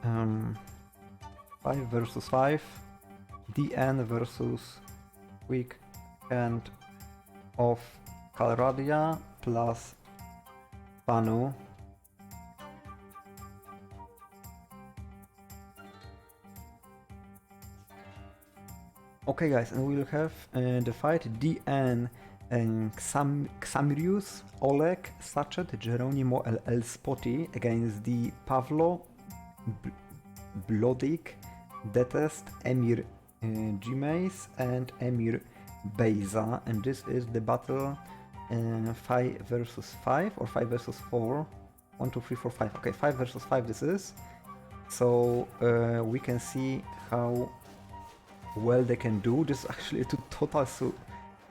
5 versus 5. DN versus Quick Hand of Calradia plus Banu. Okay guys, and we'll have the fight DN and Xamirius, Oleg, Sachet, Geronimo LL Spotty against the Pavlo, Blodik, Detest, Emir Gmaze and Emir Beza, and this is the battle 5 versus 5 or 5 versus 4. 1, 2, 3, 4, 5. Okay, 5 versus 5 this is. So we can see how well they can do. This is actually a total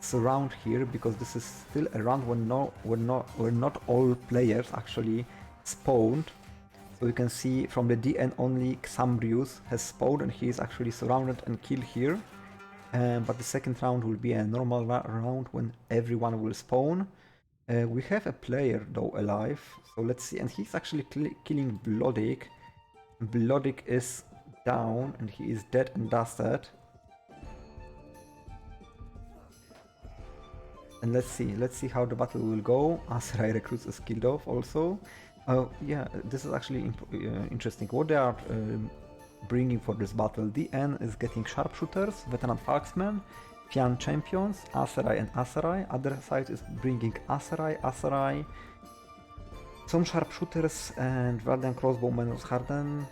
surround here, because this is still a round where not all players actually spawned. So you can see from the DN only Xambrius has spawned and he is actually surrounded and killed here. But the second round will be a normal round when everyone will spawn. We have a player though alive, so let's see, and he's actually killing Blodik. Blodik is down and he is dead and dusted. And let's see how the battle will go. Aserai recruits is killed off also. Yeah, this is actually interesting. What they are bringing for this battle. DN is getting sharpshooters, veteran marksmen, Fian champions, Aserai and Aserai. Other side is bringing Aserai, some sharpshooters and Vladian crossbowmen with hardened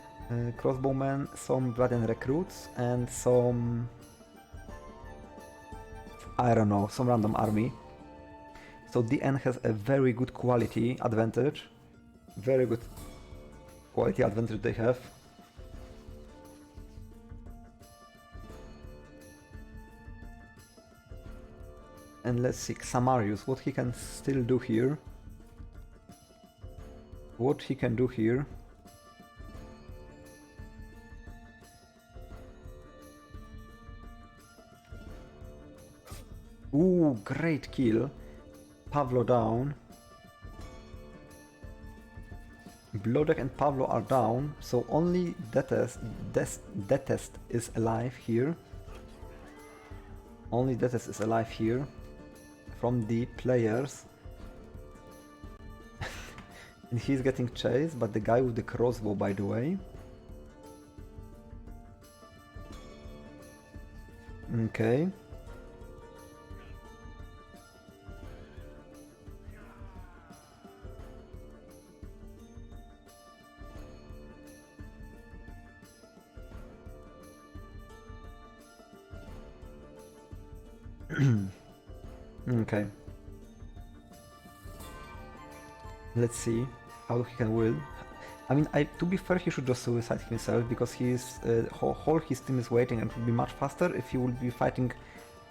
crossbowmen, some Vladian recruits, and some, I don't know, some random army. So DN has a very good quality advantage. Very good quality advantage they have. And let's see Xamarius, what he can still do here. What he can do here. Ooh, great kill. Pavlo down. Blodek and Pavlo are down, so only Detest is alive here. Only Detest is alive here from the players. And he's getting chased, but the guy with the crossbow, by the way. Okay. Okay. Let's see how he can win. I mean, to be fair, he should just suicide himself, because his whole his team is waiting, and it would be much faster if he would be fighting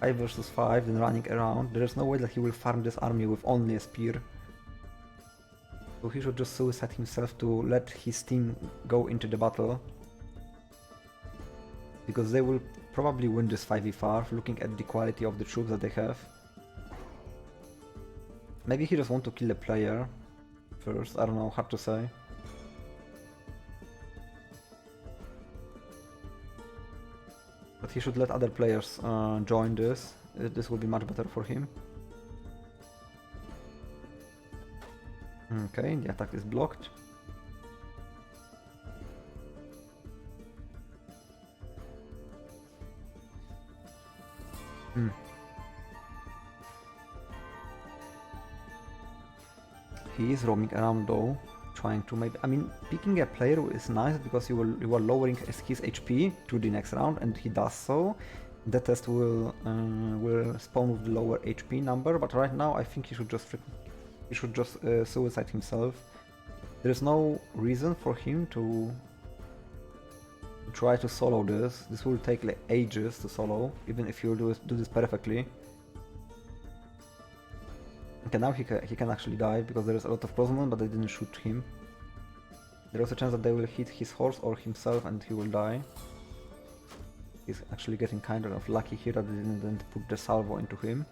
5 versus 5 than running around. There's no way that he will farm this army with only a spear. So he should just suicide himself to let his team go into the battle. Because they will probably win this 5v5, looking at the quality of the troops that they have. Maybe he just wants to kill the player first, I don't know, hard to say. But he should let other players join this. This will be much better for him. Okay, the attack is blocked. He is roaming around though, trying to maybe... I mean, picking a player is nice, because you are lowering his HP to the next round, and he does so. The test will spawn with the lower HP number, but right now I think he should just suicide himself. There is no reason for him to try to solo this. This will take like ages to solo, even if you do this perfectly. Okay, now he can actually die, because there is a lot of crossbow, but they didn't shoot him. There is a chance that they will hit his horse or himself and he will die. He's actually getting kind of lucky here that they didn't put the salvo into him.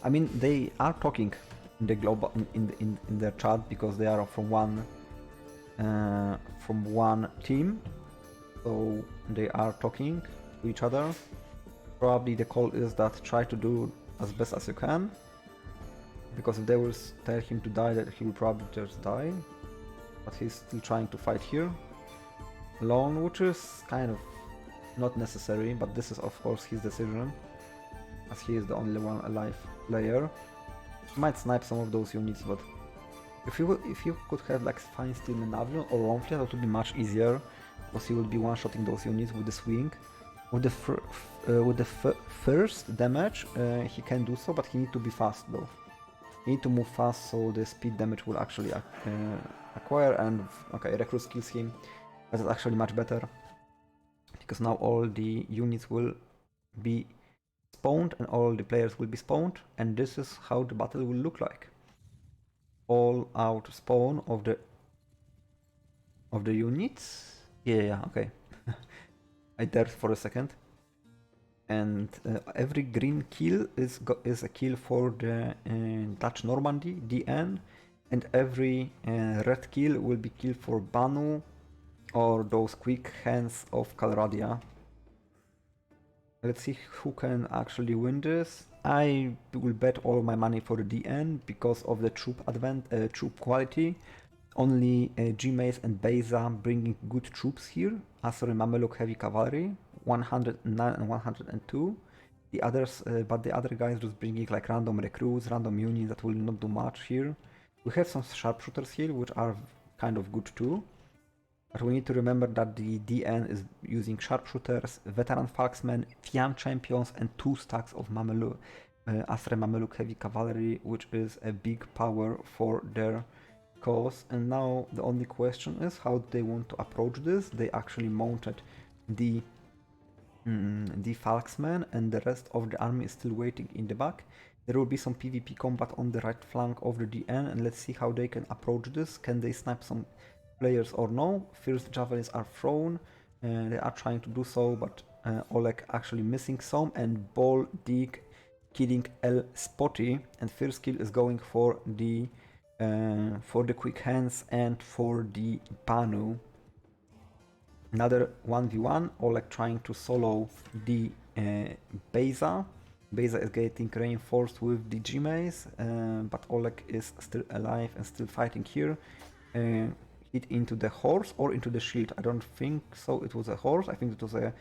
I mean, they are talking in the global in their chat because they are from one team, so they are talking to each other. Probably the call is that try to do as best as you can, because if they will tell him to die, that he will probably just die. But he's still trying to fight here alone, which is kind of not necessary, but this is of course his decision, as he is the only one alive player. He might snipe some of those units, but if you could have like Fine Steel Menavion or Ronfleet, that would be much easier, because he would be one-shotting those units with the swing. With the first damage, he can do so, but he needs to be fast though. He needs to move fast, so the speed damage will actually acquire, and okay, Recruit kills him. That's actually much better, because now all the units will be spawned and all the players will be spawned, and this is how the battle will look like. All out spawn of the units. Yeah, okay. I dared for a second. And every green kill is a kill for the Dutch Normandy, DN, and every red kill will be kill for Banu or those quick hands of Calradia. Let's see who can actually win this. I will bet all my money for the DN because of the troop quality. Only Gmaze and Beza bringing good troops here. Sorry, Mameluke Heavy Cavalry, 109 and 102. The others, but the other guys just bringing like random recruits, random units that will not do much here. We have some sharpshooters here, which are kind of good too. But we need to remember that the DN is using sharpshooters, veteran falksmen, Fian champions, and 2 stacks of Astre Mameluke Heavy Cavalry, which is a big power for their cause. And now the only question is how they want to approach this. They actually mounted the falksmen, and the rest of the army is still waiting in the back. There will be some PvP combat on the right flank of the DN, and let's see how they can approach this. Can they snipe some players or no? First javelins are thrown, they are trying to do so, but Oleg actually missing some, and Ball Dig killing El Spotty, and first kill is going for the quick hands and for the Banu. Another 1v1, Oleg trying to solo the Beza. Beza is getting reinforced with the Gmaze, but Oleg is still alive and still fighting here. Hit into the horse or into the shield. I don't think so. It was a horse. I think it was a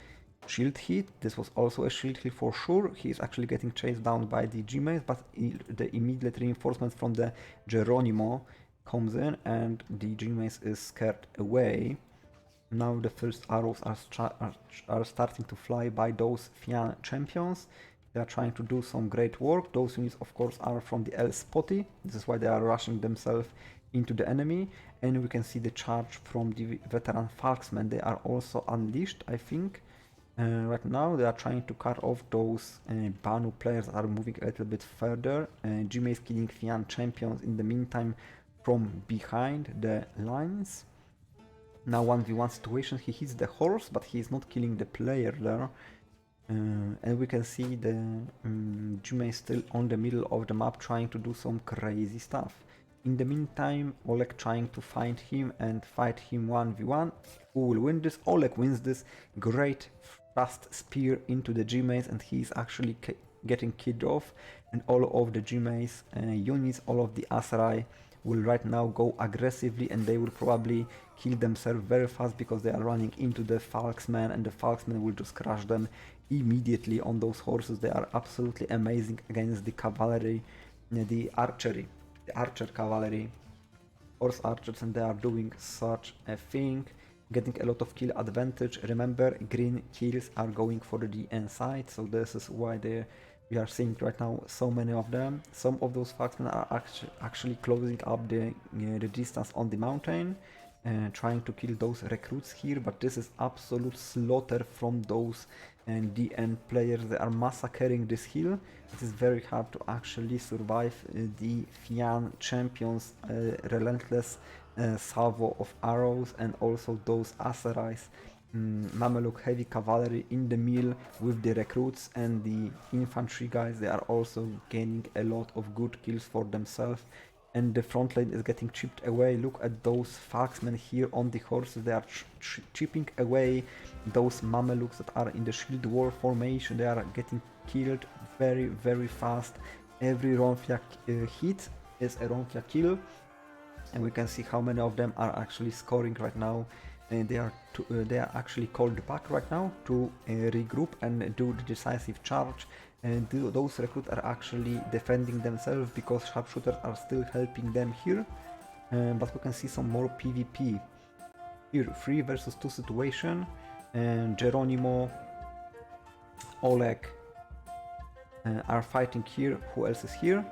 shield hit. This was also a shield hit for sure. He is actually getting chased down by the Gmaze, but the immediate reinforcement from the Geronimo comes in, and the Gmaze is scared away. Now the first arrows are starting to fly by those Fian champions. They are trying to do some great work. Those units, of course, are from the El Spotty. This is why they are rushing themselves into the enemy, and we can see the charge from the veteran falksmen. They are also unleashed, I think. Right now they are trying to cut off those Banu players that are moving a little bit further. Jimmy is killing Fian champions in the meantime from behind the lines. Now 1v1 situation, he hits the horse, but he is not killing the player there. And we can see the Jimmy is still on the middle of the map trying to do some crazy stuff. In the meantime, Oleg trying to find him and fight him 1v1. Who will win this? Oleg wins this. Great thrust spear into the Gmaze, and he is actually getting killed off. And all of the Gmaze units, all of the Asarai will right now go aggressively, and they will probably kill themselves very fast because they are running into the Falksmen, and the Falksmen will just crush them immediately on those horses. They are absolutely amazing against the cavalry, the archery. The archer cavalry, horse archers, and they are doing such a thing, getting a lot of kill advantage. Remember, green kills are going for the DN side, so this is why we are seeing right now so many of them. Some of those falksmen are actually closing up the distance on the mountain, trying to kill those recruits here, but this is absolute slaughter from those DN players. They are massacring this hill. It is very hard to actually survive the Fian champions relentless salvo of arrows, and also those Asarais Mameluke heavy cavalry in the mill with the recruits and the infantry guys. They are also gaining a lot of good kills for themselves, and the front line is getting chipped away. Look at those Falksmen here on the horses. They are chipping away those Mamelukes that are in the shield wall formation. They are getting killed very, very fast. Every Ronfia hit is a Ronfia kill, and we can see how many of them are actually scoring right now. And they are actually called back right now to regroup and do the decisive charge. And those recruits are actually defending themselves because sharpshooters are still helping them here. But we can see some more PvP. Here, 3 versus 2 situation. And Geronimo, Oleg are fighting here. Who else is here?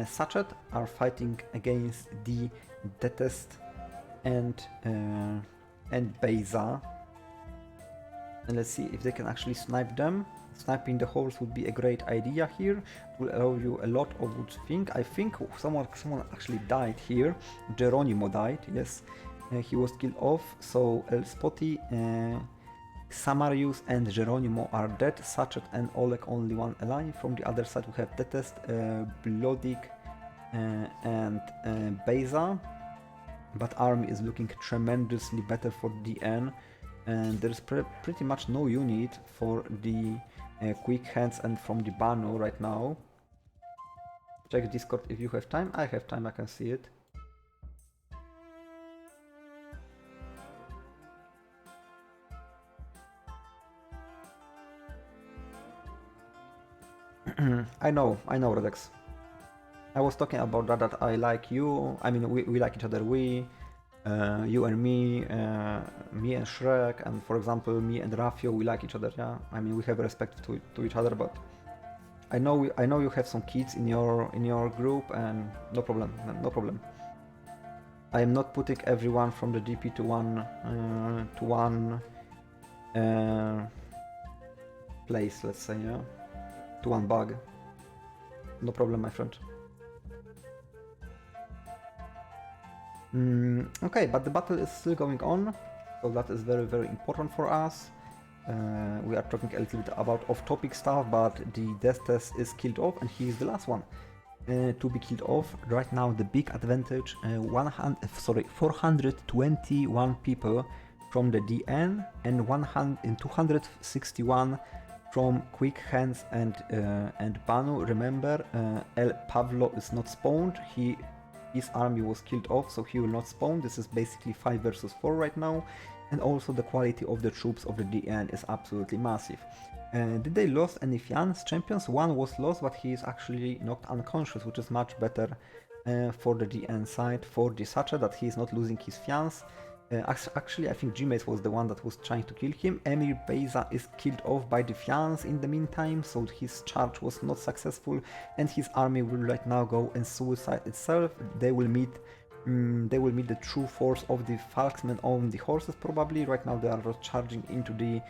Sachet are fighting against the Detest and Beza. And let's see if they can actually snipe them. Sniping the horse would be a great idea here. It will allow you a lot of good things. I think someone actually died here. Geronimo died, yes. He was killed off. So El Spotty, Samarius and Geronimo are dead. Sachet and Oleg only one alive. From the other side we have Detest, Blodig and Beza. But army is looking tremendously better for DN, and there's pretty much no unit for the quick hands and from the Banu right now. Check Discord if you have time. I have time, I can see it. I know, Redex. I was talking about that I like you. I mean, we like each other. You and me and Shrek, and for example, me and Rafio, we like each other. Yeah, I mean, we have respect to each other. But I know you have some kids in your group, and no problem. I am not putting everyone from the DP to one place. Let's say, yeah, to one bug. No problem, my friend. Okay, but the battle is still going on, so that is very, very important for us. We are talking a little bit about off-topic stuff, but the Destes is killed off, and he is the last one to be killed off. Right now, the big advantage: 421 people from the DN and 261 from Quick Hands and Banu. Remember, El Pavlo is not spawned. His army was killed off, so he will not spawn. This is basically 5 versus 4 right now. And also the quality of the troops of the DN is absolutely massive. Did they lose any Fians champions? One was lost, but he is actually knocked unconscious, which is much better for the DN side. For the Sacha, that he is not losing his Fians. Actually, I think Gmace was the one that was trying to kill him. Emir Beza is killed off by the Fians in the meantime, so his charge was not successful, and his army will right now go and suicide itself. They will meet the true force of the Falksmen on the horses probably. Right now they are charging into the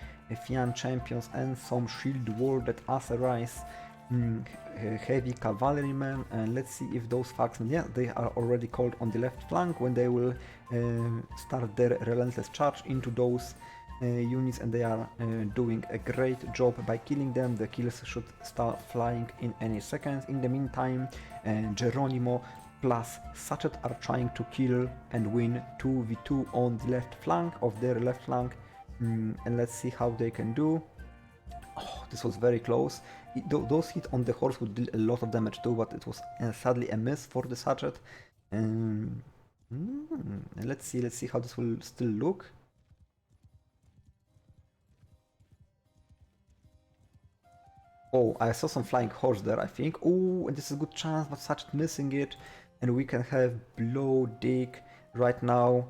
Fian champions and some shield wall that arise. Heavy cavalrymen, and let's see if those Falksmen, yeah, they are already called on the left flank when they will start their relentless charge into those units, and they are doing a great job by killing them. The kills should start flying in any second. In the meantime, Geronimo plus Sachet are trying to kill and win 2v2 on the left flank of their left flank, and let's see how they can do. Oh, this was very close. Those hits on the horse would deal a lot of damage too, but it was sadly a miss for the Sachet. Let's see how this will still look. Oh, I saw some flying horse there, I think. Oh, and this is a good chance, but Sachet missing it. And we can have Blodig right now.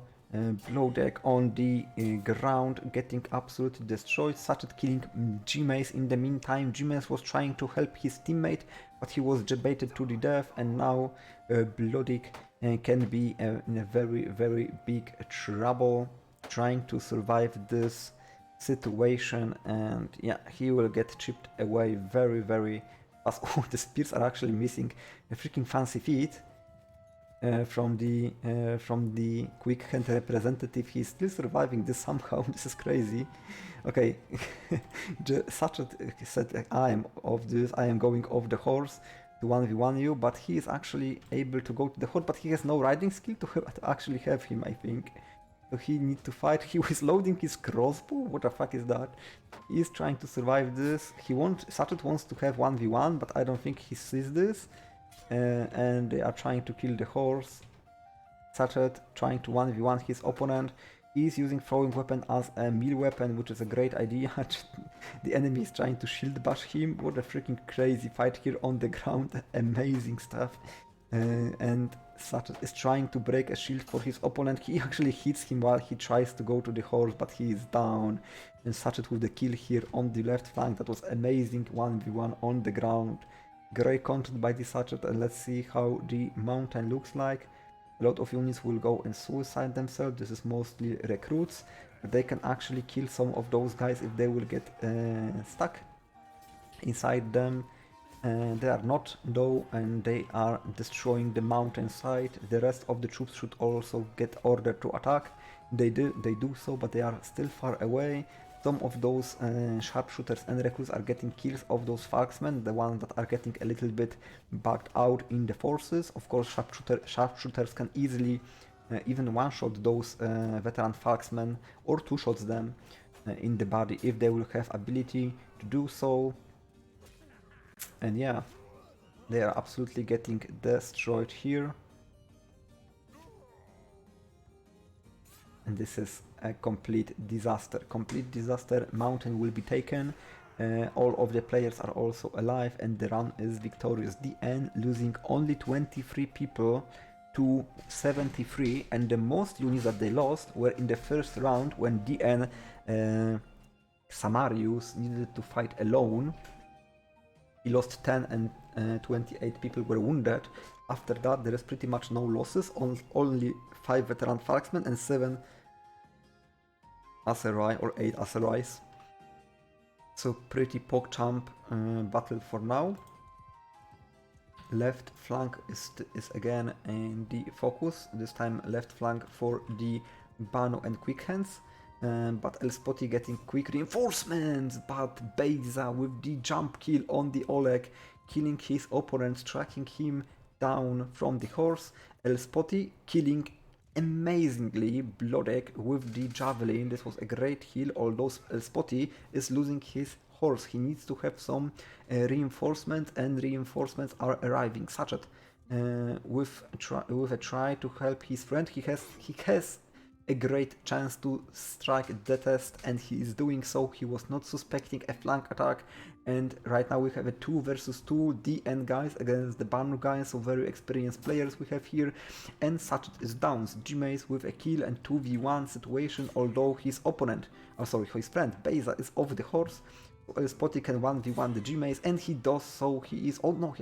Blodig on the ground, getting absolutely destroyed. Sachet killing Gmace in the meantime. Gmace was trying to help his teammate, but he was baited to the death, and now Blodig can be in a very, very big trouble, trying to survive this situation, and yeah, he will get chipped away very, very fast. Oh, the spears are actually missing a freaking fancy feat. from the quick hand representative. He's still surviving this somehow. This is crazy. Okay, Sachet said I am of this. I am going off the horse to 1v1 you, but he is actually able to go to the horse, but he has no riding skill to actually have him, I think. So he needs to fight. He was loading his crossbow. What the fuck is that? He is trying to survive this. Sachet wants to have 1v1, but I don't think he sees this. And they are trying to kill the horse. Sachet trying to 1v1 his opponent. He is using throwing weapon as a melee weapon, which is a great idea. The enemy is trying to shield bash him. What a freaking crazy fight here on the ground. Amazing stuff. And Sachet is trying to break a shield for his opponent. He actually hits him while he tries to go to the horse, but he is down. And Sachet with the kill here on the left flank. That was amazing 1v1 on the ground. Great content by the Sachet, and let's see how the mountain looks like. A lot of units will go and suicide themselves. This is mostly recruits. But they can actually kill some of those guys if they will get stuck inside them. They are not though, and they are destroying the mountainside. The rest of the troops should also get ordered to attack. They do so, but they are still far away. Some of those sharpshooters and recruits are getting kills of those marksmen, the ones that are getting a little bit backed out in the forces. Of course, sharpshooters can easily even one-shot those veteran marksmen or two-shots them in the body if they will have ability to do so. And yeah, they are absolutely getting destroyed here. And this is a complete disaster. Complete disaster. Mountain will be taken. All of the players are also alive and the run is victorious. DN losing only 23 people to 73, and the most units that they lost were in the first round when DN Samarius needed to fight alone. He lost 10 and 28 people were wounded. After that there is pretty much no losses, only 5 veteran marksmen and 7 Aserai or 8 Aserais. So pretty PogChamp battle for now. Left flank is again in the focus, this time left flank for the Banu and quick hands. But Elspoti getting quick reinforcements, but Beiza with the jump kill on the Oleg, killing his opponent, tracking him down from the horse. Elspoti killing amazingly Blodek with the javelin. This was a great kill, although Elspoti is losing his horse. He needs to have some reinforcements, and reinforcements are arriving. Sachet with a try to help his friend. He has a great chance to strike the test, and he is doing so. He was not suspecting a flank attack, and right now we have a 2 versus 2 DN guys against the Banu guys, so very experienced players we have here. And Sachet is down. Gmaze with a kill and 2v1 situation, although his opponent, his friend Beiza is off the horse. Spotty can 1v1 the Gmaze, and he does so. He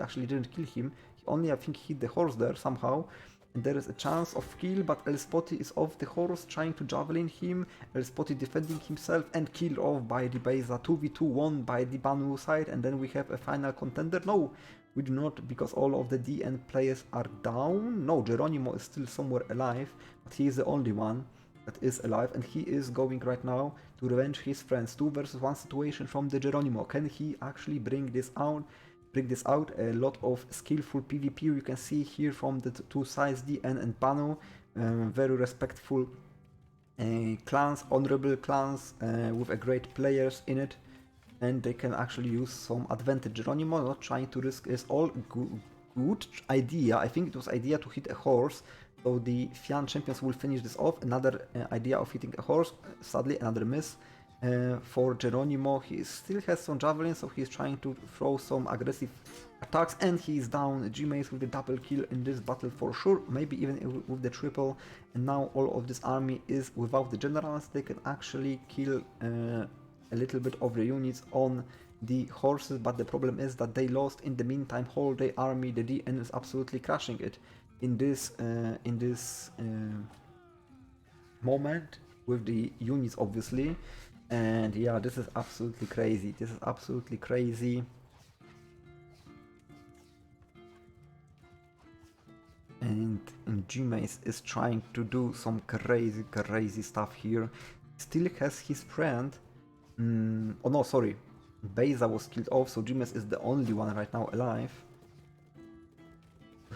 actually didn't kill him. He only, I think, hit the horse there somehow. And there is a chance of kill, but Elspoti is off the horse trying to javelin him. Elspoti defending himself and killed off by the Beiza. 2v2 won by the Banu side, and then we have a final contender. No, we do not, because all of the DN players are down. No, Geronimo is still somewhere alive, but he is the only one that is alive, and he is going right now to revenge his friends. 2 versus 1 situation from the Geronimo. Can he actually bring this out? A lot of skillful PvP you can see here from the two sides, DN and Banu. Very respectful clans, honorable clans with a great players in it, and they can actually use some advantage. Geronimo not trying to risk is all good idea. I think it was idea to hit a horse, so the Fian champions will finish this off. Another idea of hitting a horse, sadly another miss. For Geronimo, he still has some javelin, so he's trying to throw some aggressive attacks, and he's down. Gmaze with the double kill in this battle for sure, maybe even with the triple. And now all of this army is without the generals. They can actually kill a little bit of the units on the horses, but the problem is that they lost in the meantime whole day army. The DN is absolutely crushing it in this moment with the units, obviously. And yeah, this is absolutely crazy. This is absolutely crazy. and Gmace is trying to do some crazy stuff here. Still has his friend. Oh no, sorry. Beza was killed off, so Gmace is the only one right now alive.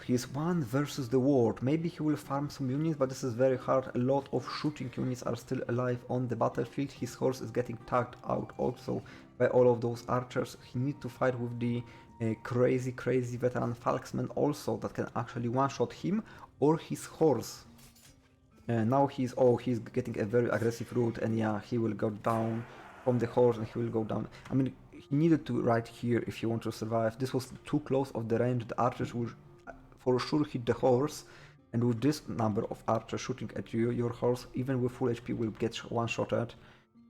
He's one versus the world. Maybe he will farm some units, but this is very hard. A lot of shooting units are still alive on the battlefield. His horse is getting tagged out also by all of those archers. He needs to fight with the crazy veteran Falksman also that can actually one-shot him or his horse. Now he's getting a very aggressive route, and yeah, he will go down from the horse and he will go down. I mean, he needed to right here if he wants to survive. This was too close of the range. The archers will for sure hit the horse, and with this number of archers shooting at you, your horse, even with full HP, will get one-shotted.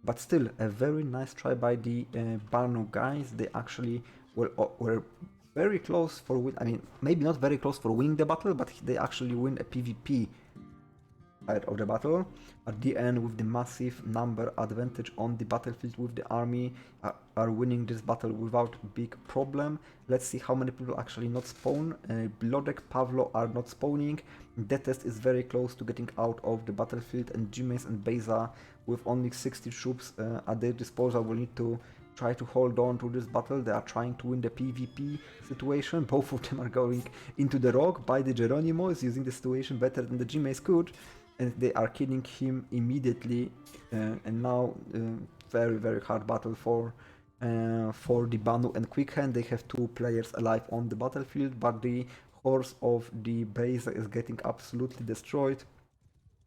But still, a very nice try by the Banu guys. They actually were very close for win. I mean, maybe not very close for winning the battle, but they actually win a PvP side of the battle. At the end, with the massive number advantage on the battlefield with the army, are winning this battle without big problem. Let's see how many people actually not spawn. Blodek, Pavlo are not spawning. Detest is very close to getting out of the battlefield, and Gmace and Beza with only 60 troops at their disposal will need to try to hold on to this battle. They are trying to win the PvP situation. Both of them are going into the rock by the Geronimo, is using the situation better than the Gmace could, and they are killing him immediately. And now very hard battle for the Banu and Quickhand. They have two players alive on the battlefield, but the horse of the Beza is getting absolutely destroyed.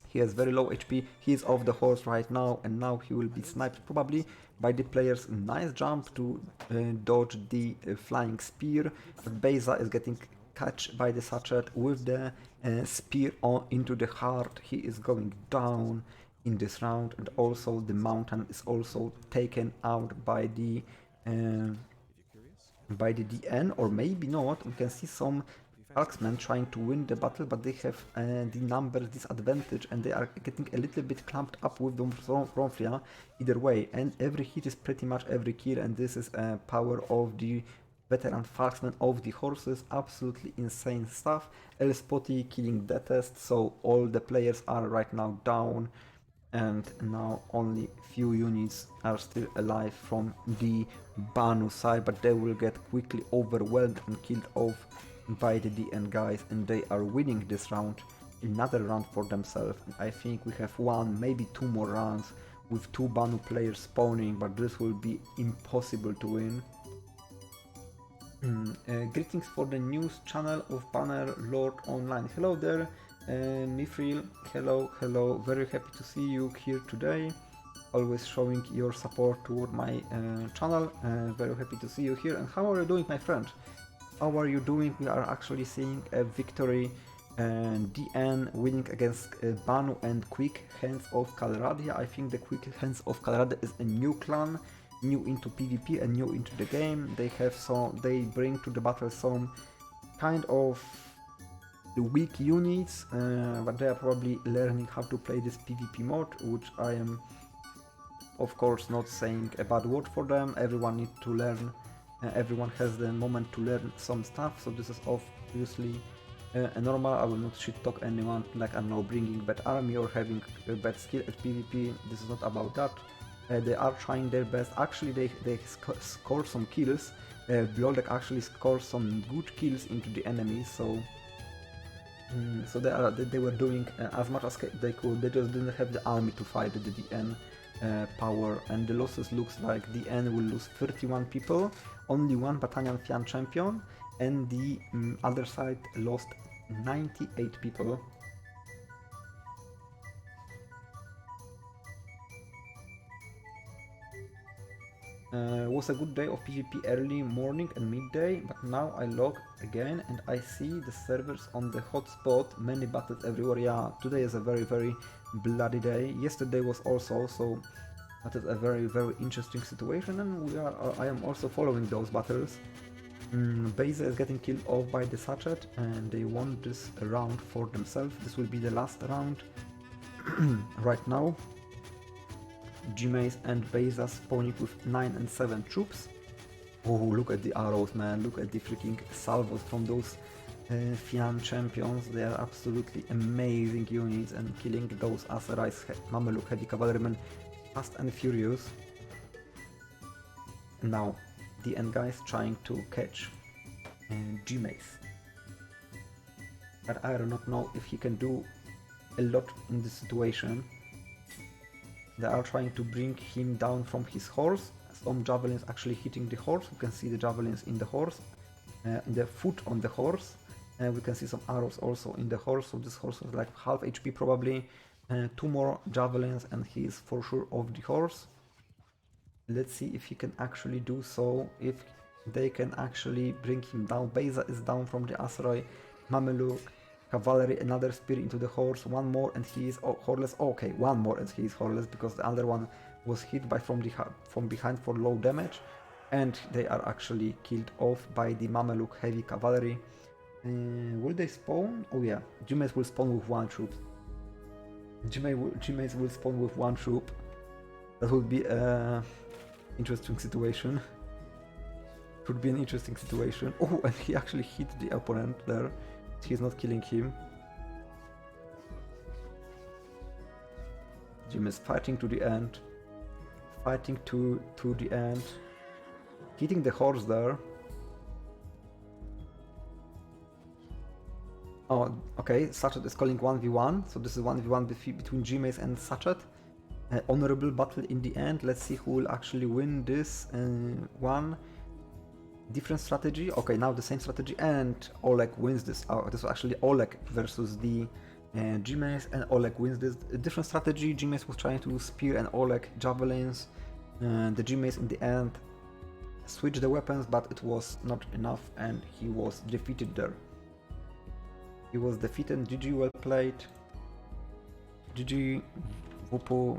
He has very low HP, he is off the horse right now, and now he will be sniped probably by the player's nice jump to dodge the flying spear. But Beza is getting catch by the sachet with the spear into the heart. He is going down in this round, and also the mountain is also taken out by the DN, or maybe not. We can see some Falksmen trying to win the battle, but they have the numbers disadvantage, and they are getting a little bit clamped up with the Ronflia either way, and every hit is pretty much every kill, and this is a power of the veteran Falksmen of the horses. Absolutely insane stuff. El Spotty killing Detest, so all the players are right now down, and now only few units are still alive from the Banu side, but they will get quickly overwhelmed and killed off by the DN guys, and they are winning this round. Another round for themselves, and I think we have one, maybe two more rounds with two Banu players spawning, but this will be impossible to win. Greetings for the news channel of Bannerlord Online. Hello there, Mifril. Hello, very happy to see you here today. Always showing your support toward my channel. Very happy to see you here. And how are you doing, my friend? How are you doing? We are actually seeing a victory, DN winning against Banu and Quick Hands of Kalradia. I think the Quick Hands of Kalradia is a new clan, new into PvP and new into the game. They bring to the battle some kind of weak units, but they are probably learning how to play this PvP mode, which I am of course not saying a bad word for them. Everyone needs to learn. Everyone has the moment to learn some stuff, so this is obviously normal. I will not shit talk anyone like I'm now bringing bad army or having a bad skill at PvP. This is not about that. They are trying their best. Actually, they score some kills. Blodek actually scores some good kills into the enemy, so they were doing as much as they could. They just didn't have the army to fight the DN power, and the losses looks like DN will lose 31 people, only one battalion Fian champion, and the other side lost 98 people. Was a good day of PvP early morning and midday, but now I log again and I see the servers on the hotspot, many battles everywhere. Yeah, today is a very bloody day. Yesterday was also, so that is a very interesting situation, and I am also following those battles. Beza is getting killed off by the sachet, and they won this round for themselves. This will be the last round right now. Gmace and Beza spawning with 9 and 7 troops. Oh, look at the arrows, man. Look at the freaking salvos from those Fian champions. They are absolutely amazing units, and killing those Aserais Mameluke heavy cavalrymen fast and furious. And now the end guy is trying to catch G-Mace. But I do not know if he can do a lot in this situation. They are trying to bring him down from his horse. Some javelins actually hitting the horse. You can see the javelins in the horse, in the foot on the horse. We can see some arrows also in the horse. So this horse is like half HP probably. 2 more javelins and he is for sure off the horse. Let's see if he can actually do so. If they can actually bring him down. Beza is down from the Aserai Mameluke. Cavalry, another spear into the horse, one more and he is horseless. Okay, one more and he is horseless because the other one was hit by from behind for low damage, and they are actually killed off by the Mameluke heavy cavalry. Will they spawn? Oh yeah, G-Mace will spawn with one troop. G-Mace will spawn with one troop. That would be a interesting situation. Could be an interesting situation. Oh, and he actually hit the opponent there. He's not killing him. Jim is fighting to the end. Fighting to the end. Hitting the horse there. Oh, okay. Sachet is calling 1v1. So this is 1v1 between G-Mace and Sachet. Honorable battle in the end. Let's see who will actually win this one. Different strategy. Okay, now the same strategy, and Oleg wins this. This was actually Oleg versus the G-Mace, and Oleg wins this. A different strategy. G-Mace was trying to spear and Oleg javelins. The G-Mace in the end switched the weapons, but it was not enough, and he was defeated there. He was defeated. GG, well played. GG, Wupu